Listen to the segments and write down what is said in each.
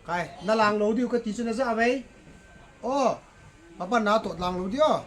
cái na lang lâu điêu cái tí cho nó ra vậy ô papa na tốt lang lâu điêu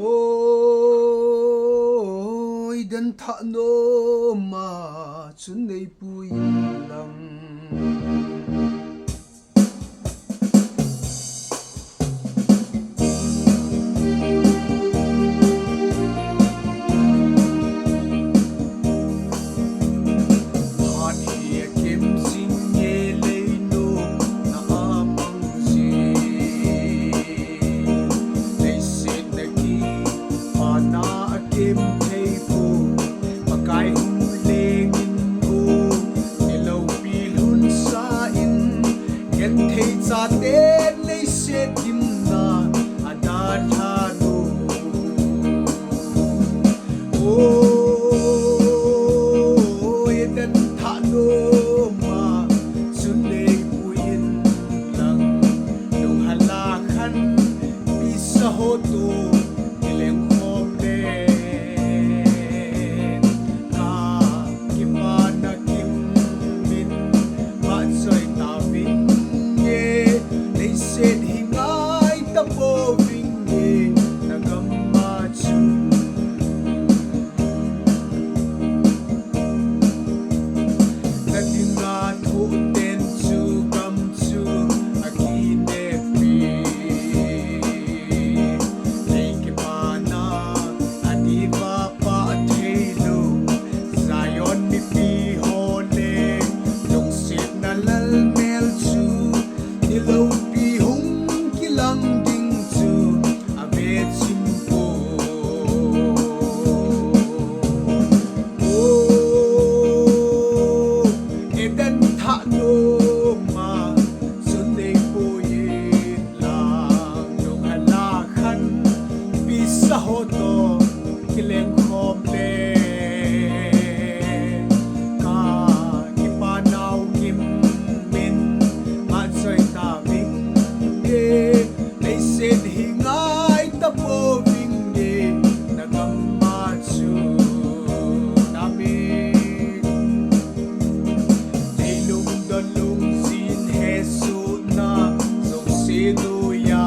ôi đến thọ nô mà chun này bùi lăng sa tên lấy sẽ kim na ada thanu ôi đến thanu mà xuân lệ buin lăng đồng hà la khăn bi sa hô tu ileng khom le ka kim na kim min ma soi ta vin said he ngai ta po ving ye nagama chu natinga thu ten chu kam chu akine pi nei ke pana adiva pa thelu zion mi pi hole dong sit na lal mel chu hello lang ding chu a ve chim po edan tha no ma sun nei po ye lang dong hala khan pi sa ho to kileng khom le ka ki pa nau kim min ma soi ta ving said he ngai ta po ving ye nagama chu nami ei lung don lung sin he su na song se do ya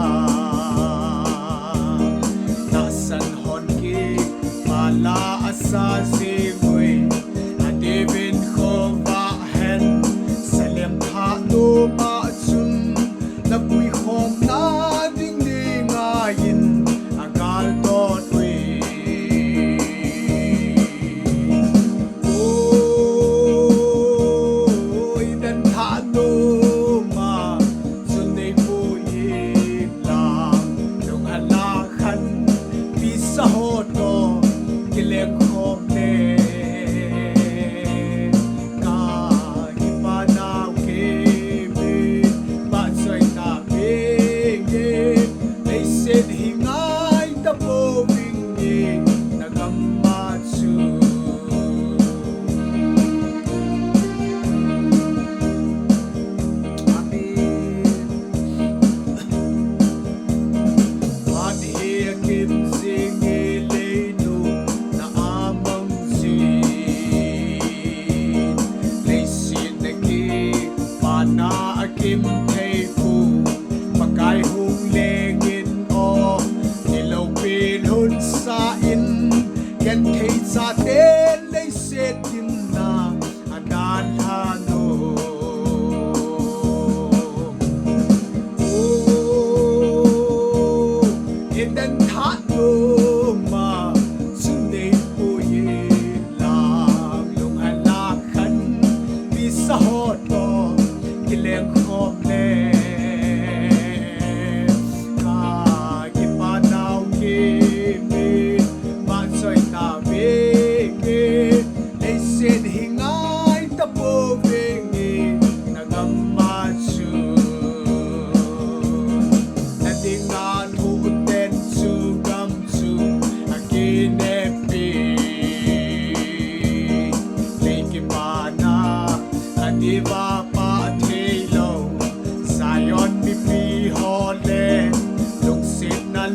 ta san hon ki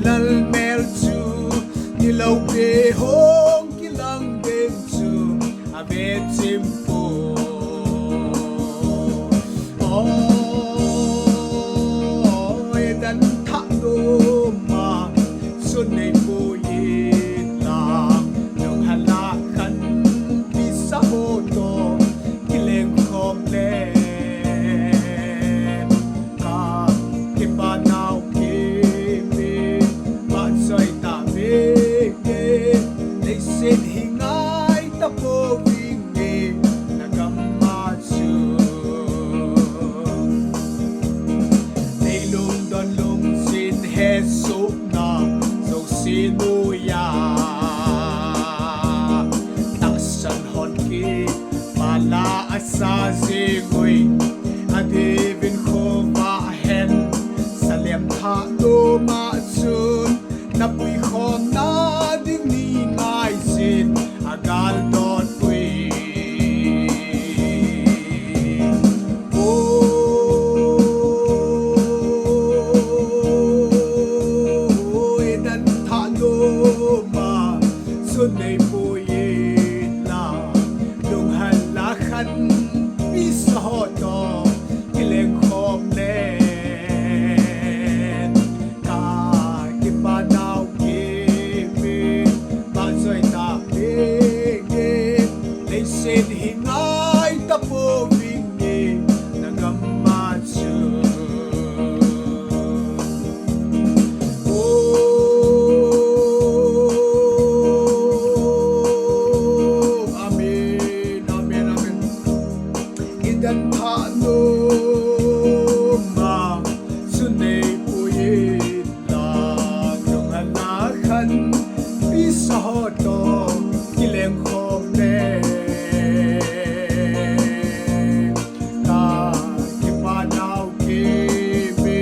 lal mel chu ni lo pe hong ki lang ben chu a ve chim po oi dan tha no ma sun nei po ye la nong hala khan pi sa ho to ki leng khom le ka ki pa nau ki me ma soi ta ve ke they said hi ngai ta po ving me na gam ma chu they lung don lung sin he so na so sin no ya ta san hon ki pala asa ze ngoi adevin khova hen salem tha do ma chun na pui khom na ding ni ngai sin agal don pui oi dan tha do ma sun nei pui la lung han la khan pi sa ho to ki leng khom le ka ki pa nau ki me ba soi ta pe ge they said hi ngai ta po ving ge na gam ma chu amen amen amen idan tha no ma sun nei pu ye la nong hala khan pi sa ho to ki leng khom le ta ki pa nau ki me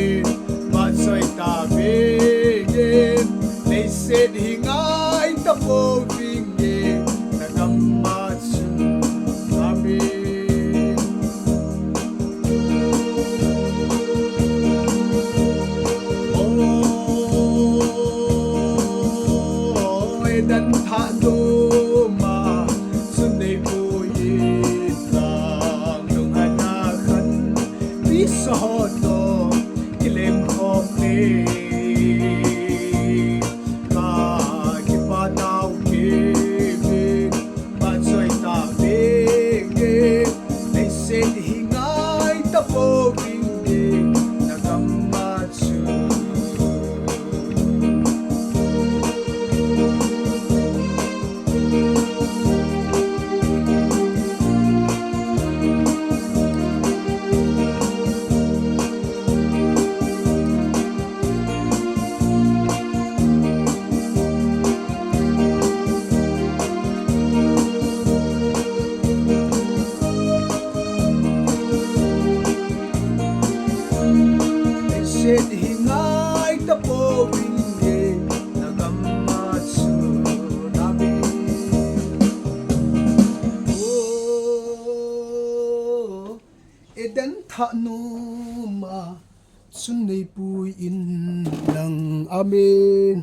ba soi ta ve ge they said hi ngai ta po ving ge na gam ma chu amen oi dan tha do ma sun nei pu ye lang nong hala khan pi sa ho to ki lem khom ne ka ki pa nau ki me ba soi ta ve ge they said hi ngai ta po ving ge na gam ma chu they said hi ngai ta po ving ge na gam ma chu na be edan tha no ma sun nei pu in lang amen